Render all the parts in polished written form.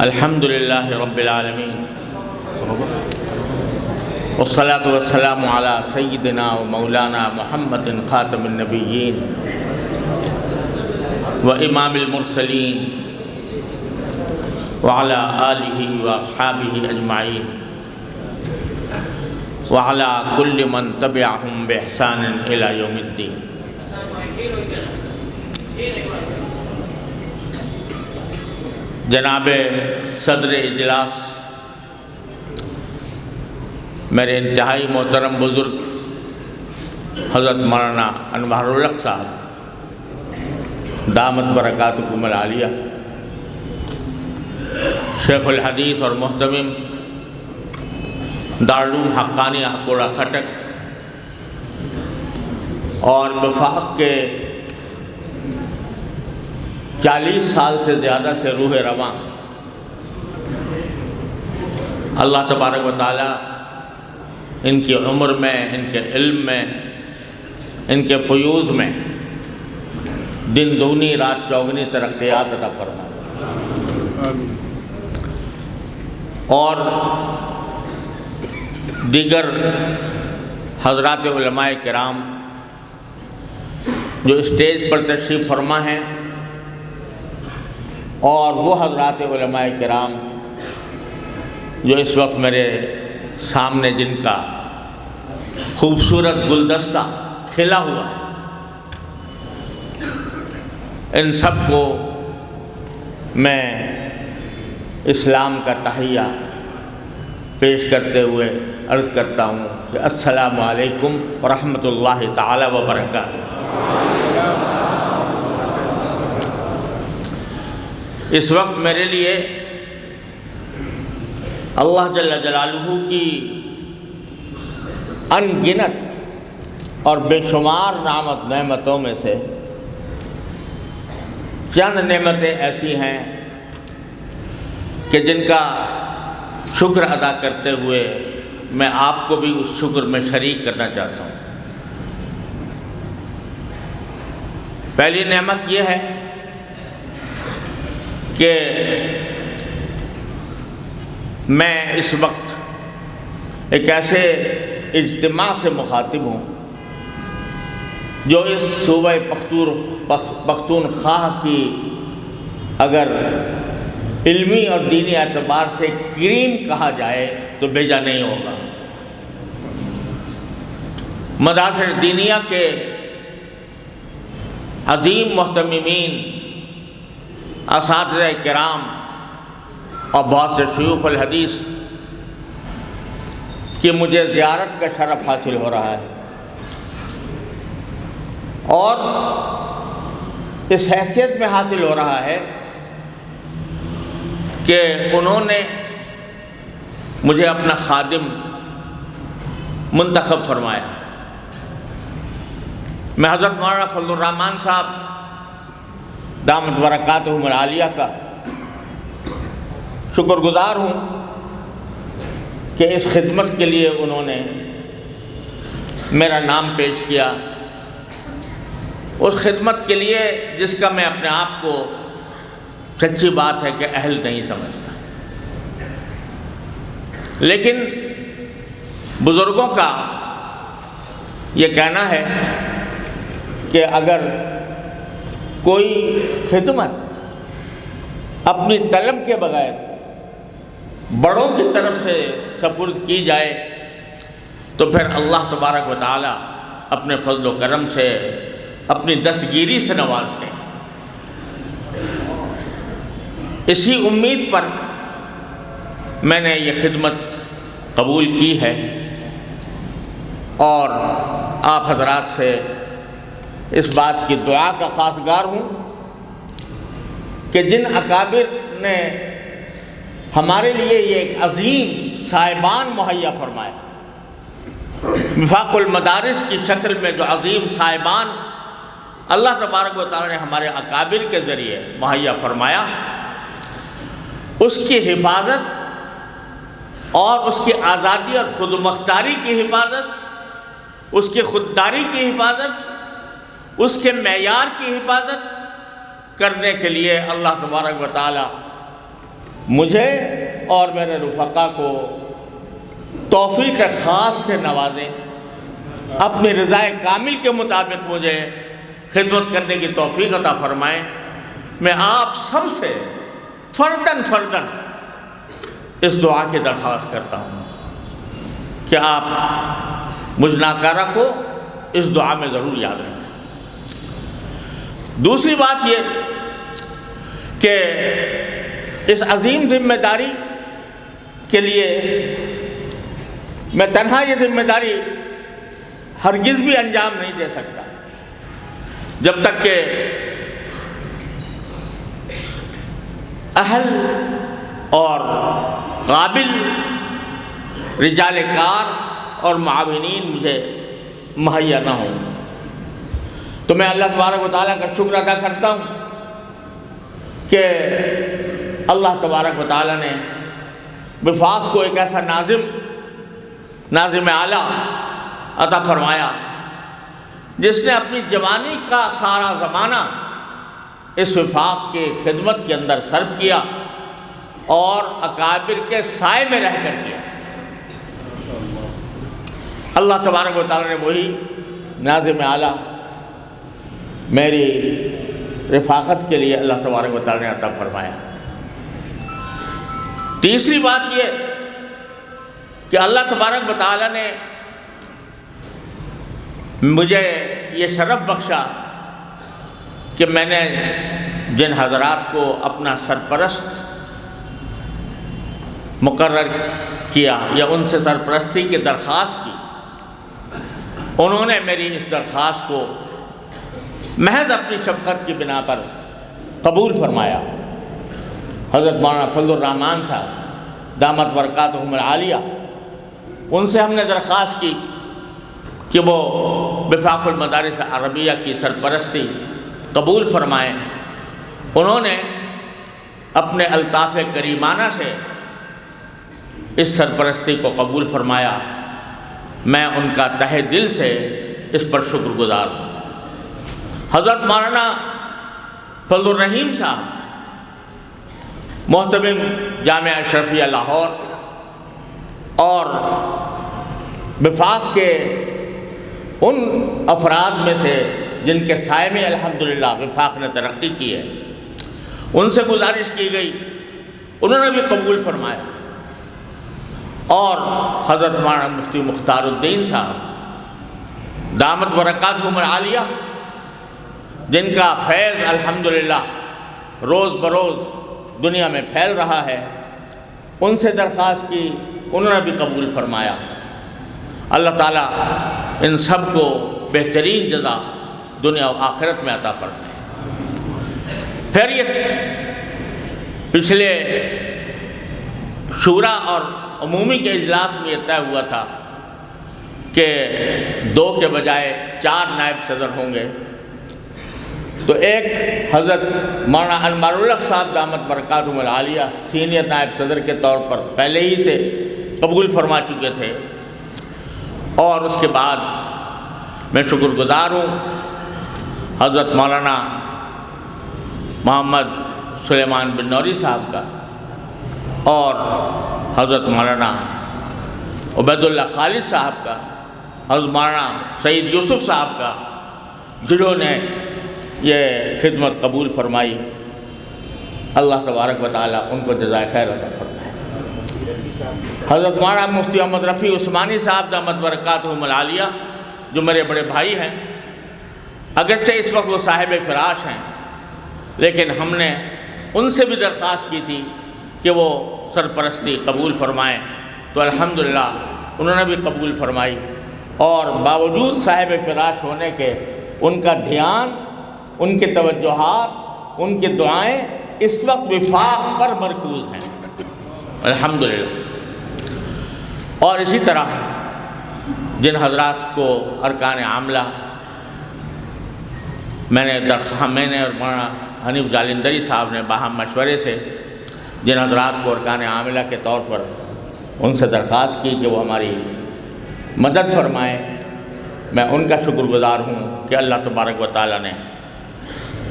الحمد للہ رب العالمین والصلاة والسلام علی سیدنا و مولانا محمد خاتم النبیین و امام المرسلین وعلی آلہ و اصحابہ اجمعین وعلی کل من تبعہم بإحسان الی یوم الدین۔ جناب صدر اجلاس، میرے انتہائی محترم بزرگ حضرت مولانا انوار الحق صاحب دامت برکاتکم العالیہ، شیخ الحدیث اور محتمم دارالعلوم حقانیہ اکوڑا خٹک، اور وفاق کے 40 سال سے زیادہ سے روح رواں اللہ تبارک و تعالیٰ ان کی عمر میں، ان کے علم میں، ان کے فیوض میں دن دگنی رات چوگنی ترقیات عطا فرمائے، اور دیگر حضرات علماء کرام جو اسٹیج پر تشریف فرما ہیں، اور وہ حضرات علماء کرام جو اس وقت میرے سامنے جن کا خوبصورت گلدستہ کھلا ہوا ہے، ان سب کو میں اسلام کا تحیہ پیش کرتے ہوئے عرض کرتا ہوں کہ السلام علیکم ورحمۃ اللہ تعالی وبرکاتہ۔ اس وقت میرے لیے اللہ جل جلالہ کی ان گنت اور بے شمار نعمتوں میں سے چند نعمتیں ایسی ہیں کہ جن کا شکر ادا کرتے ہوئے میں آپ کو بھی اس شکر میں شریک کرنا چاہتا ہوں۔ پہلی نعمت یہ ہے کہ میں اس وقت ایک ایسے اجتماع سے مخاطب ہوں جو اس صوبہ پختونخوا کی اگر علمی اور دینی اعتبار سے کریم کہا جائے تو بیجا نہیں ہوگا۔ مدارس دینیہ کے عظیم محتممین، اساتذہ کرام اور بہت سے شیوخ الحدیث کی مجھے زیارت کا شرف حاصل ہو رہا ہے، اور اس حیثیت میں حاصل ہو رہا ہے کہ انہوں نے مجھے اپنا خادم منتخب فرمایا۔ میں حضرت مولانا فضل الرحمان صاحب دامت برکاتہم العالیہ کا شکر گزار ہوں کہ اس خدمت کے لیے انہوں نے میرا نام پیش کیا، اس خدمت کے لیے جس کا میں اپنے آپ کو سچی بات ہے کہ اہل نہیں سمجھتا، لیکن بزرگوں کا یہ کہنا ہے کہ اگر کوئی خدمت اپنی طلب کے بغیر بڑوں کی طرف سے سپرد کی جائے تو پھر اللہ تبارک و تعالی اپنے فضل و کرم سے اپنی دستگیری سے نوازتے ہیں۔ اسی امید پر میں نے یہ خدمت قبول کی ہے، اور آپ حضرات سے اس بات کی دعا کا خواستگار ہوں کہ جن اکابر نے ہمارے لیے یہ ایک عظیم سائبان مہیا فرمایا، وفاق المدارس کی شکل میں جو عظیم سائبان اللہ تبارک و تعالیٰ نے ہمارے اکابر کے ذریعے مہیا فرمایا، اس کی حفاظت اور اس کی آزادی اور خود مختاری کی حفاظت، اس کی خودداری کی حفاظت، اس کے معیار کی حفاظت کرنے کے لیے اللہ تبارک و تعالیٰ مجھے اور میرے رفقا کو توفیق خاص سے نوازیں، اپنی رضائے کامل کے مطابق مجھے خدمت کرنے کی توفیق عطا فرمائیں۔ میں آپ سب سے فرداً اس دعا کی درخواست کرتا ہوں کہ آپ مجھ ناکارہ کو اس دعا میں ضرور یاد رکھیں۔ دوسری بات یہ کہ اس عظیم ذمہ داری کے لیے میں تنہا یہ ذمہ داری ہرگز بھی انجام نہیں دے سکتا جب تک کہ اہل اور قابل رجال کار اور معاونین مجھے مہیا نہ ہوں۔ تو میں اللہ تبارک و تعالیٰ کا شکر ادا کرتا ہوں کہ اللہ تبارک و تعالیٰ نے وفاق کو ایک ایسا ناظم اعلیٰ عطا فرمایا جس نے اپنی جوانی کا سارا زمانہ اس وفاق کی خدمت کے اندر صرف کیا اور اکابر کے سائے میں رہ کر کیا۔ اللہ تبارک و تعالیٰ نے وہی ناظم اعلیٰ میری رفاقت کے لیے اللہ تبارک و تعالیٰ نے عطا فرمایا۔ تیسری بات یہ کہ اللہ تبارک و تعالیٰ نے مجھے یہ شرف بخشا کہ میں نے جن حضرات کو اپنا سرپرست مقرر کیا یا ان سے سرپرستی کی درخواست کی، انہوں نے میری اس درخواست کو محض اپنی شفقت کی بنا پر قبول فرمایا۔ حضرت مولانا فضل الرحمان صاحب دامت برکاتہم العالیہ، ان سے ہم نے درخواست کی کہ وہ وفاق المدارس عربیہ کی سرپرستی قبول فرمائیں۔ انہوں نے اپنے الطاف کریمانہ سے اس سرپرستی کو قبول فرمایا۔ میں ان کا تہہ دل سے اس پر شکر گزار ہوں۔ حضرت مولانا فضل الرحیم صاحب محتمم جامعہ اشرفیہ لاہور اور وفاق کے ان افراد میں سے جن کے سائے میں الحمدللہ وفاق نے ترقی کی ہے، ان سے گزارش کی گئی، انہوں نے بھی قبول فرمایا۔ اور حضرت مولانا مفتی مختار الدین صاحب دامت برکاتہم العالیہ، جن کا فیض الحمدللہ روز بروز دنیا میں پھیل رہا ہے، ان سے درخواست کی، انہوں نے بھی قبول فرمایا۔ اللہ تعالیٰ ان سب کو بہترین جزا دنیا و آخرت میں عطا فرمائے۔ پھر یہ پچھلے شورا اور عمومی کے اجلاس میں یہ طے ہوا تھا کہ 2 کے بجائے 4 نائب صدر ہوں گے، تو ایک حضرت مولانا انوار الحق صاحب دامت برکاتہم العالیہ سینئر نائب صدر کے طور پر پہلے ہی سے قبول فرما چکے تھے، اور اس کے بعد میں شکر گزار ہوں حضرت مولانا محمد سلیمان بن نوری صاحب کا اور حضرت مولانا عبید اللہ خالد صاحب کا، حضرت مولانا سعید یوسف صاحب کا، جنہوں نے یہ خدمت قبول فرمائی۔ اللہ تبارک و تعالیٰ ان کو جزائے خیر عطا فرمائے۔ حضرت مولانا مفتی محمد رفیع عثمانی صاحب دامت برکاتہم العالیہ، جو میرے بڑے بھائی ہیں، اگرچہ اس وقت وہ صاحب فراش ہیں، لیکن ہم نے ان سے بھی درخواست کی تھی کہ وہ سرپرستی قبول فرمائیں، تو الحمدللہ انہوں نے بھی قبول فرمائی۔ اور باوجود صاحب فراش ہونے کے ان کا دھیان، ان کے توجہات، ان کی دعائیں اس وقت وفاق پر مرکوز ہیں الحمدللہ۔ اور اسی طرح جن حضرات کو ارکان عاملہ میں نے اور مولانا حنیف جالندری صاحب نے باہم مشورے سے جن حضرات کو ارکان عاملہ کے طور پر ان سے درخواست کی کہ وہ ہماری مدد فرمائیں، میں ان کا شکر گزار ہوں کہ اللہ تبارک و تعالیٰ نے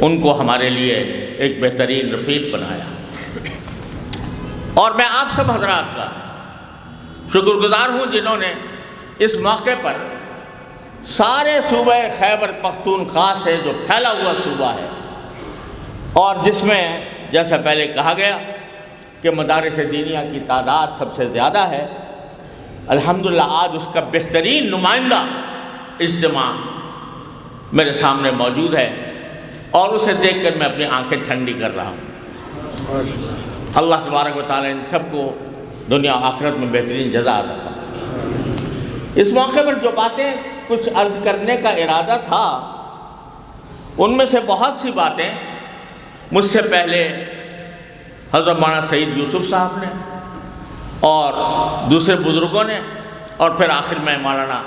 ان کو ہمارے لیے ایک بہترین رفیق بنایا۔ اور میں آپ سب حضرات کا شکر گزار ہوں جنہوں نے اس موقع پر سارے صوبہ خیبر پختونخوا سے جو پھیلا ہوا صوبہ ہے اور جس میں جیسا پہلے کہا گیا کہ مدارس دینیہ کی تعداد سب سے زیادہ ہے، الحمدللہ آج اس کا بہترین نمائندہ اجتماع میرے سامنے موجود ہے اور اسے دیکھ کر میں اپنی آنکھیں ٹھنڈی کر رہا ہوں۔ اللہ تبارک و تعالیٰ ان سب کو دنیا و آخرت میں بہترین جزا عطا فرمائے۔ اس موقع پر جو باتیں کچھ عرض کرنے کا ارادہ تھا ان میں سے بہت سی باتیں مجھ سے پہلے حضرت مولانا سعید یوسف صاحب نے اور دوسرے بزرگوں نے اور پھر آخر میں مولانا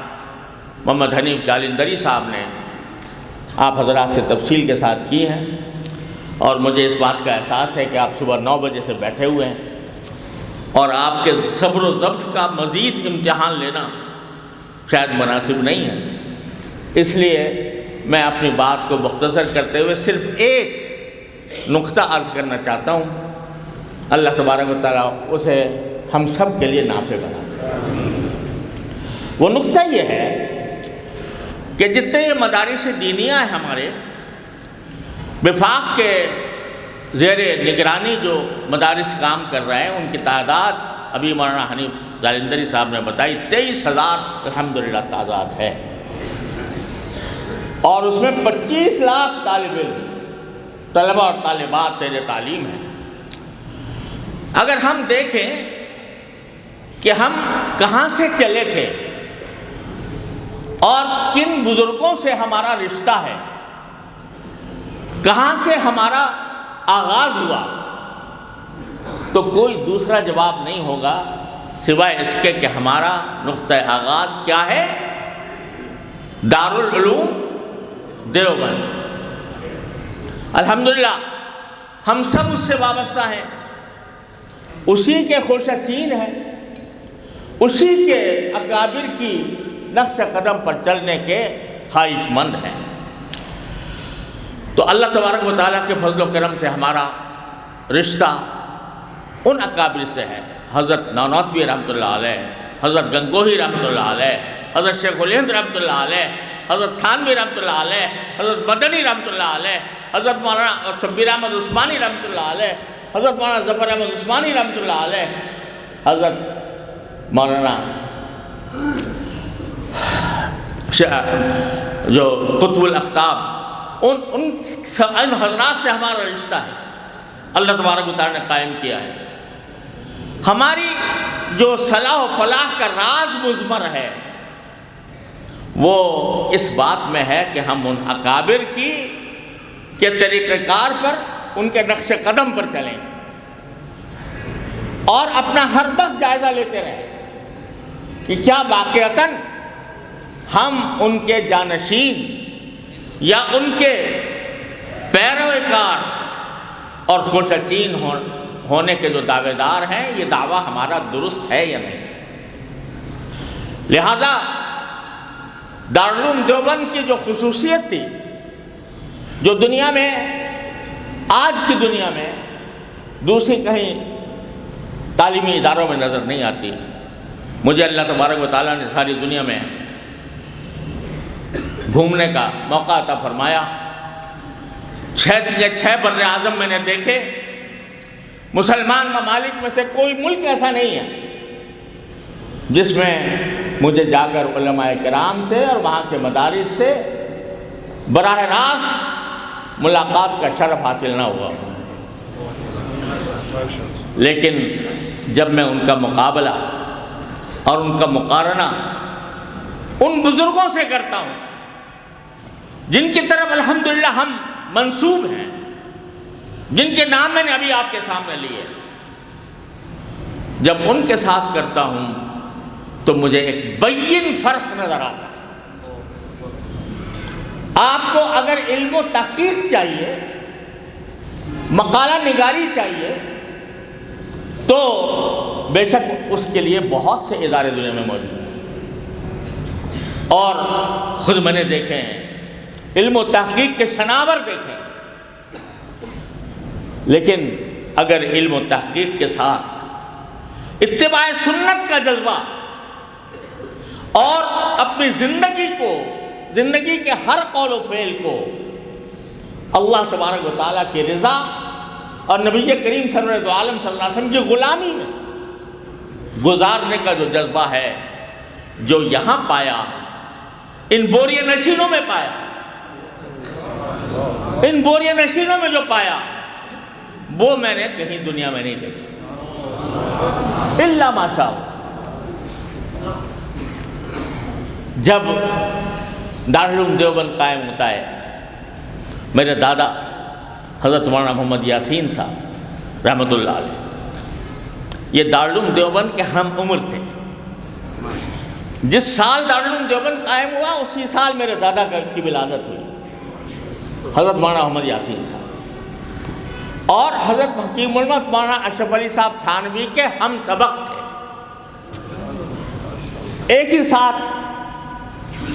محمد حنیف جالندری صاحب نے آپ حضرات سے تفصیل کے ساتھ کی ہیں، اور مجھے اس بات کا احساس ہے کہ آپ صبح 9 بجے سے بیٹھے ہوئے ہیں اور آپ کے صبر و ضبط کا مزید امتحان لینا شاید مناسب نہیں ہے، اس لیے میں اپنی بات کو مختصر کرتے ہوئے صرف ایک نقطہ عرض کرنا چاہتا ہوں، اللہ تبارک و تعالیٰ اسے ہم سب کے لیے نافع بنا دے۔ وہ نقطہ یہ ہے کہ جتنے یہ مدارس دینیہ ہیں ہمارے وفاق کے زیر نگرانی جو مدارس کام کر رہے ہیں، ان کی تعداد ابھی مولانا حنیف جالندری صاحب نے بتائی 23,000 الحمدللہ تعداد ہے، اور اس میں 25 لاکھ طالب علم طلبہ اور طالبات زیر تعلیم ہیں۔ اگر ہم دیکھیں کہ ہم کہاں سے چلے تھے اور کن بزرگوں سے ہمارا رشتہ ہے، کہاں سے ہمارا آغاز ہوا، تو کوئی دوسرا جواب نہیں ہوگا سوائے اس کے کہ ہمارا نقطہ آغاز کیا ہے؟ دارالعلوم دیوبند۔ الحمدللہ ہم سب اس سے وابستہ ہیں، اسی کے خوش چین ہیں، اسی کے اکابر کی نقش قدم پر چلنے کے خواہش مند ہیں۔ تو اللہ تبارک و تعالیٰ کے فضل و کرم سے ہمارا رشتہ ان اکابر سے ہے، حضرت نانوتوی رحمۃ اللہ علیہ، حضرت گنگوہی رحمۃ اللہ علیہ، حضرت شیخ الہند رحمۃ اللہ علیہ، حضرت تھانوی رحمۃ اللہ علیہ، حضرت مدنی رحمۃ اللہ علیہ، حضرت مولانا شبیر احمد عثمانی رحمۃ اللہ علیہ، حضرت مولانا ظفر احمد عثمانی رحمۃ اللہ علیہ، حضرت مولانا جو قطب الاقطاب، ان حضرات سے ہمارا رشتہ ہے، اللہ تبارک و تعالیٰ نے قائم کیا ہے۔ ہماری جو صلاح و فلاح کا راز مضمر ہے وہ اس بات میں ہے کہ ہم ان اکابر کے طریقہ کار پر، ان کے نقش قدم پر چلیں اور اپنا ہر وقت جائزہ لیتے رہیں کہ کیا واقعتاً ہم ان کے جانشین یا ان کے پیروکار اور خوشچین ہونے کے جو دعوے دار ہیں، یہ دعویٰ ہمارا درست ہے یا نہیں۔ لہذا دارالعلوم دیوبند کی جو خصوصیت تھی، جو دنیا میں، آج کی دنیا میں دوسری کہیں تعلیمی اداروں میں نظر نہیں آتی، مجھے اللہ تبارک و تعالیٰ نے ساری دنیا میں گھومنے کا موقع عطا فرمایا۔ 6 بر اعظم میں نے دیکھے، مسلمان ممالک میں سے کوئی ملک ایسا نہیں ہے جس میں مجھے جا کر علماء کرام سے اور وہاں کے مدارس سے براہ راست ملاقات کا شرف حاصل نہ ہوا، لیکن جب میں ان کا مقابلہ اور ان کا مقارنہ ان بزرگوں سے کرتا ہوں جن کی طرف الحمدللہ ہم منسوب ہیں، جن کے نام میں نے ابھی آپ کے سامنے لیے، جب ان کے ساتھ کرتا ہوں تو مجھے ایک بین فرق نظر آتا ہے۔ آپ کو اگر علم و تحقیق چاہیے، مقالہ نگاری چاہیے، تو بے شک اس کے لیے بہت سے ادارے دنیا میں موجود ہیں، اور خود میں نے دیکھے ہیں، علم و تحقیق کے شناور دیکھے، لیکن اگر علم و تحقیق کے ساتھ اتباع سنت کا جذبہ، اور اپنی زندگی کے ہر قول و فعل کو اللہ تبارک و تعالیٰ کی رضا اور نبی کریم سرور دو عالم صلی اللہ علیہ وسلم کی غلامی میں گزارنے کا جو جذبہ ہے، جو یہاں پایا، ان بوریہ نشینوں میں پایا، ان بوریہ نشینوں میں جو پایا، وہ میں نے کہیں دنیا میں نہیں دیکھا الا ماشاء اللہ۔ جب دارالعلوم دیوبند قائم ہوتا ہے، میرے دادا حضرت مولانا محمد یاسین صاحب رحمۃ اللہ علیہ یہ دارالعلوم دیوبند کے ہم عمر تھے۔ جس سال دارالعلوم دیوبند قائم ہوا اسی سال میرے دادا کی ولادت ہوئی، حضرت مولانا محمد یاسین صاحب، اور حضرت حکیم علمت مولانا اشرف علی صاحب تھانوی کے ہم سبق تھے۔ ایک ہی ساتھ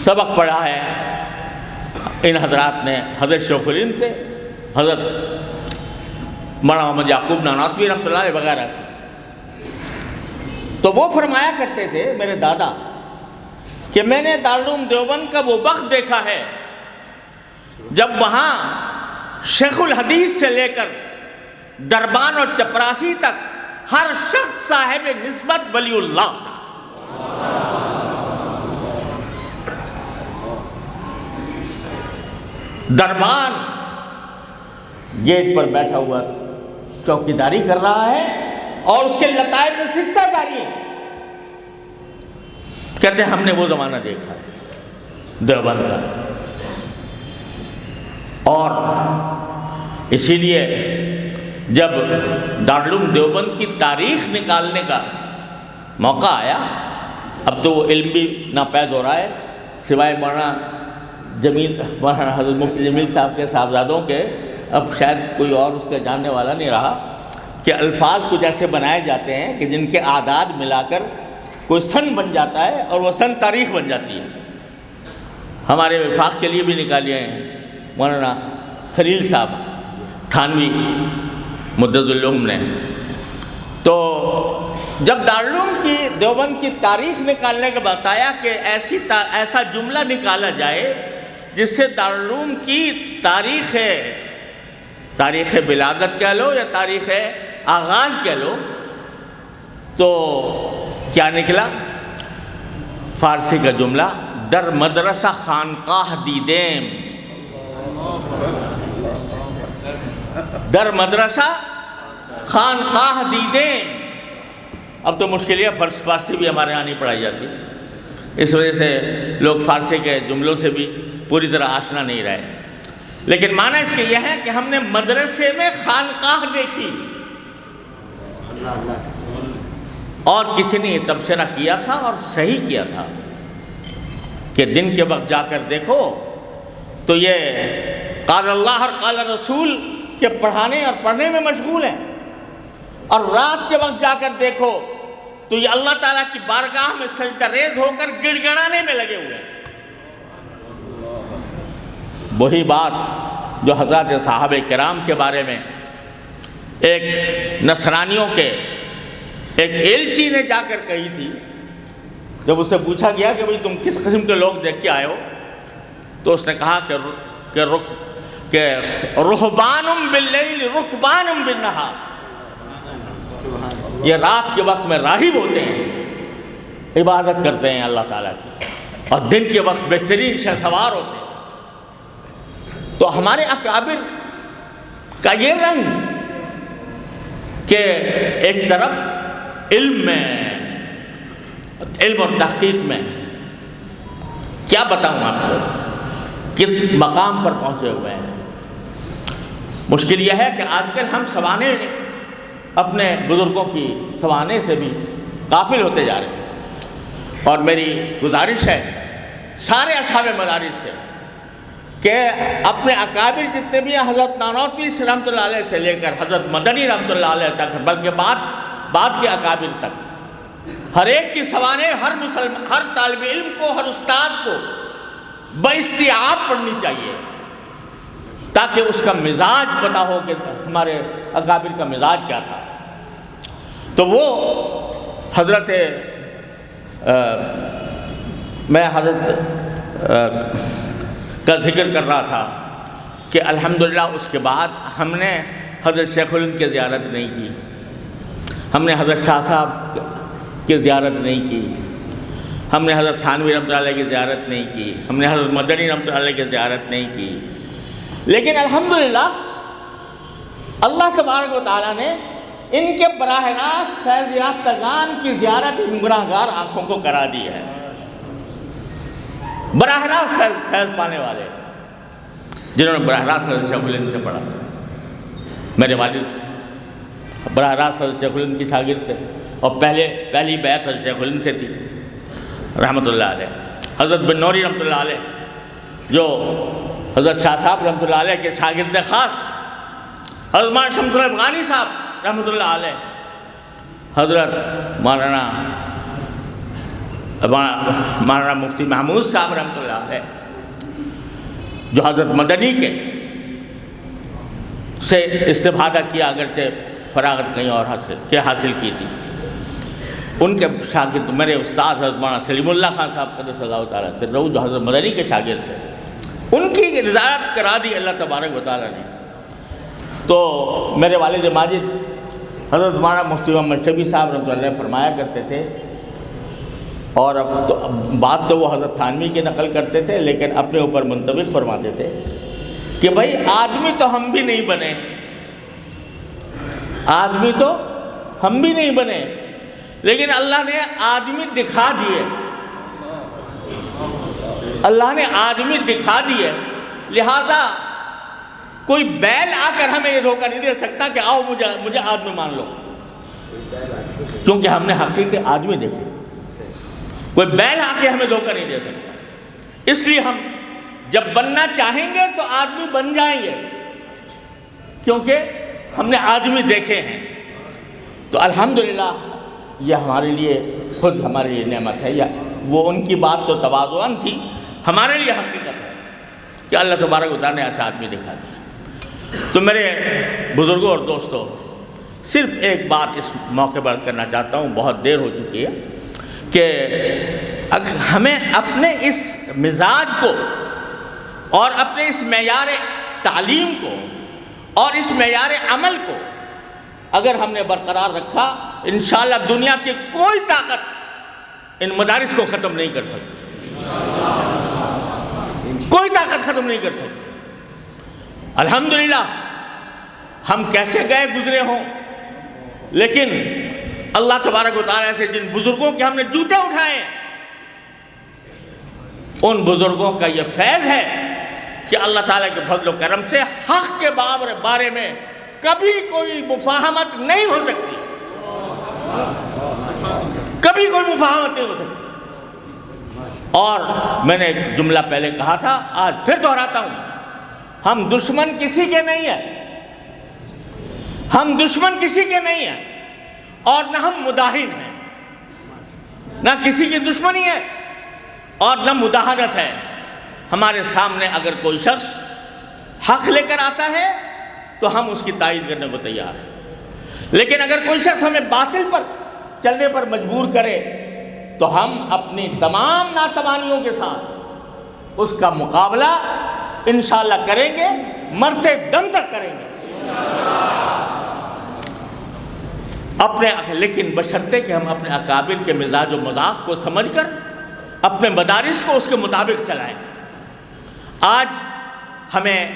سبق پڑھا ہے ان حضرات نے حضرت شیخ الہند سے، حضرت مولانا محمد یعقوب نانوتوی رحمۃ اللہ علیہ وغیرہ سے۔ تو وہ فرمایا کرتے تھے میرے دادا کہ میں نے دارالعلوم دیوبند کا وہ وقت دیکھا ہے جب وہاں شیخ الحدیث سے لے کر دربان اور چپراسی تک ہر شخص صاحب نسبت ولی اللہ تھا۔ دربان گیٹ پر بیٹھا ہوا چوکیداری کر رہا ہے اور اس کے لطائف میں سکتا جاری ہے۔ کہتے ہیں ہم نے وہ زمانہ دیکھا ہے دیوبند کا، اور اسی لیے جب دارالعلوم دیوبند کی تاریخ نکالنے کا موقع آیا، اب تو وہ علم بھی ناپید ہو رہا ہے، سوائے مولانا حضرت مفتی جمیل صاحب کے صاحبزادوں کے اب شاید کوئی اور اس کا جاننے والا نہیں رہا، کہ الفاظ کچھ ایسے بنائے جاتے ہیں کہ جن کے اعداد ملا کر کوئی سن بن جاتا ہے اور وہ سن تاریخ بن جاتی ہے۔ ہمارے وفاق کے لیے بھی نکالے ہیں مولانا خلیل صاحب تھانوی مدد العلوم نے۔ تو جب دارالعلوم کی دیوبند کی تاریخ نکالنے کا بتایا کہ ایسا جملہ نکالا جائے جس سے دارالعلوم کی تاریخ ولادت کہہ لو یا تاریخ آغاز کہہ لو، تو کیا نکلا؟ فارسی کا جملہ، در مدرسہ خانقاہ دیدیم، در مدرسہ خانقاہ دیدیم۔ اب تو مشکل ہے، فارسی بھی ہمارے یہاں نہیں پڑھائی جاتی، اس وجہ سے لوگ فارسی کے جملوں سے بھی پوری طرح آشنا نہیں رہے، لیکن معنی اس کے یہ ہے کہ ہم نے مدرسے میں خانقاہ دیکھی، اور کسی نے یہ تبصرہ کیا تھا اور صحیح کیا تھا کہ دن کے وقت جا کر دیکھو تو یہ قال اللہ اور قال رسول کے پڑھانے اور پڑھنے میں مشغول ہیں، اور رات کے وقت جا کر دیکھو تو یہ اللہ تعالیٰ کی بارگاہ میں سجدہ ریز ہو کر گڑ گڑانے میں لگے ہوئے ہیں۔ وہی بات جو حضرات صحابہ کرام کے بارے میں ایک نصرانیوں کے ایک ایلچی نے جا کر کہی تھی، جب اس سے پوچھا گیا کہ بھئی تم کس قسم کے لوگ دیکھ کے آئے ہو، تو اس نے کہا کہ رہبان باللیل رکبان بالنہار، یہ رات کے وقت میں راہب ہوتے ہیں، عبادت کرتے ہیں اللہ تعالیٰ کی، اور دن کے وقت بہترین شہ سوار ہوتے ہیں۔ تو ہمارے اکابر کا یہ رنگ کہ ایک طرف علم اور تحقیق میں کیا بتاؤں آپ کو کس مقام پر پہنچے ہوئے ہیں۔ مشکل یہ ہے کہ آج کل ہم سوانے اپنے بزرگوں کی سوانے سے بھی غافل ہوتے جا رہے ہیں، اور میری گزارش ہے سارے اصحاب مدارس سے کہ اپنے اکابر جتنے بھی ہیں، حضرت نانوتوی رحمۃ اللہ علیہ سے لے کر حضرت مدنی رحمۃ اللہ علیہ تک، بلکہ بعد کے اکابر تک، ہر ایک کی سوانے ہر طالب علم کو، ہر استاد کو باستیعاب پڑھنی چاہیے، تاکہ اس کا مزاج پتہ ہو کہ ہمارے اکابر کا مزاج کیا تھا۔ تو وہ میں حضرت کا ذکر کر رہا تھا کہ الحمدللہ اس کے بعد ہم نے حضرت شیخ الہند کی زیارت نہیں کی، ہم نے حضرت شاہ صاحب کی زیارت نہیں کی، ہم نے حضرت تھانوی رحمۃ اللہ علیہ کی زیارت نہیں کی، ہم نے حضرت مدنی رحمۃ اللہ علیہ کی زیارت نہیں کی، لیکن الحمدللہ اللہ تبارک و تعالیٰ نے ان کے براہ راست فیض یافتگان کی زیارت گناہگار آنکھوں کو کرا دی ہے۔ براہ راست فیض پانے والے جنہوں نے براہ راست حضرت شیخ الہند سے پڑھا تھا، میرے والد براہ راست حضرت شیخ الہند کی شاگرد تھے، اور پہلی بیعت حضرت شیخ الہند سے تھی رحمۃ اللہ علیہ۔ حضرت بن نوری رحمۃ اللہ علیہ جو حضرت شاہ صاحب رحمۃ اللہ علیہ کے شاگرد خاص، حضرت مولانا شمس الحق افغانی صاحب رحمۃ اللہ علیہ، حضرت مولانا مفتی محمود صاحب رحمۃ اللہ علیہ جو حضرت مدنی کے سے استفادہ کیا، اگرچہ فراغت کہیں اور حاصل کی تھی، ان کے شاگرد میرے استاد حضرت مولانا سلیم اللہ خان صاحب قدس اللہ تعالیٰ سے جو حضرت مدنی کے شاگرد تھے، ان کی رضایت کرا دی اللہ تبارک و تعالیٰ نے۔ تو میرے والد ماجد حضرت مولانا مفتی محمد شفیع صاحب رحمۃ اللہ علیہ فرمایا کرتے تھے، اور اب تو بات تو وہ حضرت تھانوی کی نقل کرتے تھے لیکن اپنے اوپر منطبق فرماتے تھے کہ بھائی آدمی تو ہم بھی نہیں بنے، آدمی تو ہم بھی نہیں بنے، لیکن اللہ نے آدمی دکھا دیے، اللہ نے آدمی دکھا دیے، لہذا کوئی بیل آ کر ہمیں یہ دھوکہ نہیں دے سکتا کہ آؤ مجھے آدمی مان لو، کیونکہ ہم نے حقیقی آدمی دیکھے۔ کوئی بیل آ کے ہمیں دھوکہ نہیں دے سکتا، اس لیے ہم جب بننا چاہیں گے تو آدمی بن جائیں گے، کیونکہ ہم نے آدمی دیکھے ہیں۔ تو الحمدللہ یہ ہمارے لیے خود ہمارے لیے نعمت ہے، یا وہ ان کی بات تو تواضعاً تھی، ہمارے لیے حقیقت ہے کہ اللہ تبارک و تعالیٰ نے ایسا آدمی دکھا دیا۔ تو میرے بزرگوں اور دوستوں، صرف ایک بات اس موقع پر عرض کرنا چاہتا ہوں، بہت دیر ہو چکی ہے، کہ ہمیں اپنے اس مزاج کو اور اپنے اس معیار تعلیم کو اور اس معیار عمل کو اگر ہم نے برقرار رکھا، انشاءاللہ دنیا کی کوئی طاقت ان مدارس کو ختم نہیں کر سکتی، کوئی طاقت ختم نہیں کر سکتی۔ الحمدللہ ہم کیسے گئے گزرے ہوں، لیکن اللہ تبارک و تعالیٰ سے جن بزرگوں کے ہم نے جوتے اٹھائے، ان بزرگوں کا یہ فیض ہے کہ اللہ تعالیٰ کے فضل و کرم سے حق کے بارے میں کبھی کوئی مفاہمت نہیں ہو سکتی، کبھی کوئی مفاہمت نہیں ہو سکتی۔ اور میں نے ایک جملہ پہلے کہا تھا، آج پھر دہراتا ہوں، ہم دشمن کسی کے نہیں ہیں، ہم دشمن کسی کے نہیں ہیں، اور نہ ہم مداہن ہیں، نہ کسی کی دشمنی ہے اور نہ مداہنت ہے۔ ہمارے سامنے اگر کوئی شخص حق لے کر آتا ہے تو ہم اس کی تائید کرنے کو تیار ہیں، لیکن اگر کوئی شخص ہمیں باطل پر چلنے پر مجبور کرے تو ہم اپنی تمام ناتوانیوں کے ساتھ اس کا مقابلہ انشاءاللہ کریں گے، مرتے دم تک کریں گے لیکن بشرطے کہ ہم اپنے اکابر کے مزاج و مذاق کو سمجھ کر اپنے مدارس کو اس کے مطابق چلائیں۔ آج ہمیں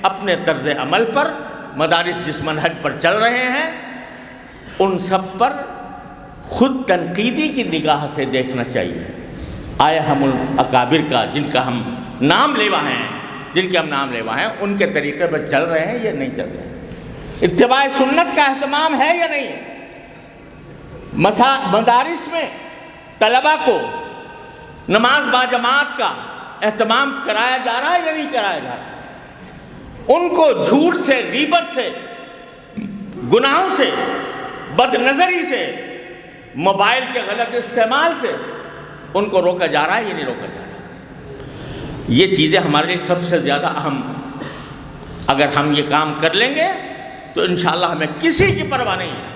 اپنے طرز عمل پر مدارس جس منہج پر چل رہے ہیں ان سب پر خود تنقیدی کی نگاہ سے دیکھنا چاہیے، آیا ہم ان اکابر کا جن کا ہم نام لیوا ہیں، ان کے طریقے پر چل رہے ہیں یا نہیں چل رہے ہیں، اتباع سنت کا اہتمام ہے یا نہیں ہے، مدارس میں طلبہ کو نماز باجماعت کا اہتمام کرایا جا رہا ہے یا نہیں کرایا جا رہا، ان کو جھوٹ سے، غیبت سے، گناہوں سے، بد نظری سے، موبائل کے غلط استعمال سے ان کو روکا جا رہا ہے یا نہیں روکا جا رہا۔ یہ چیزیں ہمارے لیے سب سے زیادہ اہم، اگر ہم یہ کام کر لیں گے تو انشاءاللہ ہمیں کسی کی پرواہ نہیں ہے،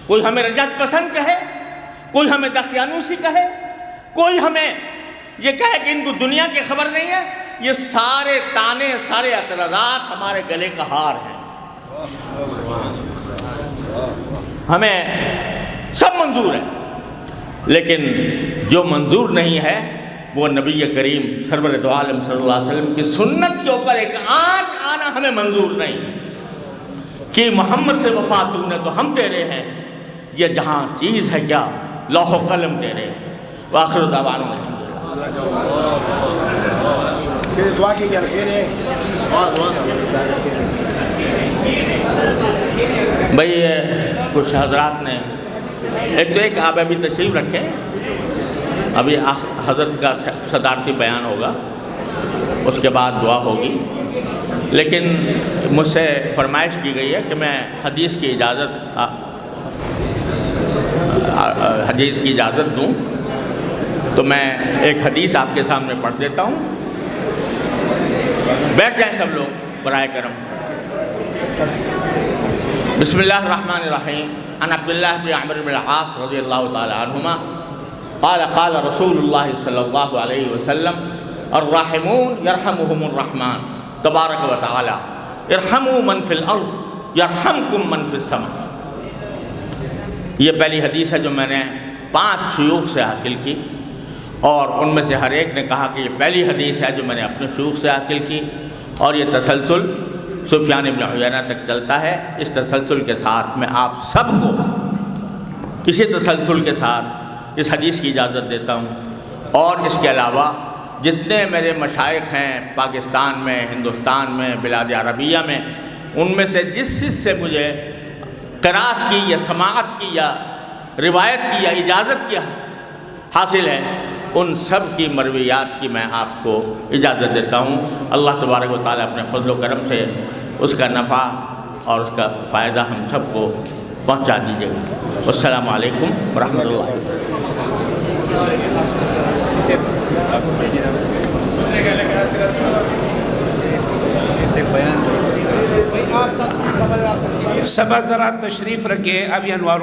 کوئی ہمیں رجعت پسند کہے کوئی ہمیں دقیانوسی کہے، کوئی ہمیں یہ کہے کہ ان کو دنیا کی خبر نہیں ہے، یہ سارے تانے، سارے اعتراضات ہمارے گلے کا ہار ہیں۔ ہمیں سب منظور ہے، لیکن جو منظور نہیں ہے وہ نبی کریم سرور دو عالم صلی اللہ علیہ وسلم کی سنت کے اوپر ایک آنچ آنا ہمیں منظور نہیں کہ محمد سے وفا تو نے تو ہم تیرے ہیں، یہ جہاں چیز ہے کیا لوح و قلم تیرے ہیں۔ وآخر دعوانا بھئی کچھ حضرات نے ایک آپ ابھی تشریف رکھیں، ابھی حضرت کا صدارتی بیان ہوگا، اس کے بعد دعا ہوگی، لیکن مجھ سے فرمائش کی گئی ہے کہ میں حدیث کی اجازت دوں، تو میں ایک حدیث آپ کے سامنے پڑھ دیتا ہوں۔ بیٹھ جائیں سب لوگ برائے کرم۔ بسم اللہ الرحمن الرحیم۔ عن عبداللہ بن عمرو بن العاص رضی اللہ تعالی عنہما قال قال رسول اللہ صلی اللہ علیہ وسلم الراحمون یرحمہم الرحمن تبارک و تعالی ارحموا من فی الارض یرحمکم من فی السماء۔ یہ پہلی حدیث ہے جو میں نے 5 شیوخ سے حاصل کی، اور ان میں سے ہر ایک نے کہا کہ یہ پہلی حدیث ہے جو میں نے اپنے شیوخ سے حاصل کی، اور یہ تسلسل سفیان بن عیینہ تک چلتا ہے۔ اس تسلسل کے ساتھ میں آپ سب کو اسی تسلسل کے ساتھ اس حدیث کی اجازت دیتا ہوں، اور اس کے علاوہ جتنے میرے مشائخ ہیں پاکستان میں، ہندوستان میں، بلاد عربیہ میں، ان میں سے جس سے مجھے قرات کی یا سماعت کی یا روایت کی یا اجازت کی حاصل ہے، ان سب کی مرویات کی میں آپ کو اجازت دیتا ہوں۔ اللہ تبارک و تعالیٰ اپنے فضل و کرم سے اس کا نفع اور اس کا فائدہ ہم سب کو پہنچا دیجیے گا۔ السلام علیکم ورحمۃ اللہ۔ سب ذرا تشریف رکھے۔ اب انوار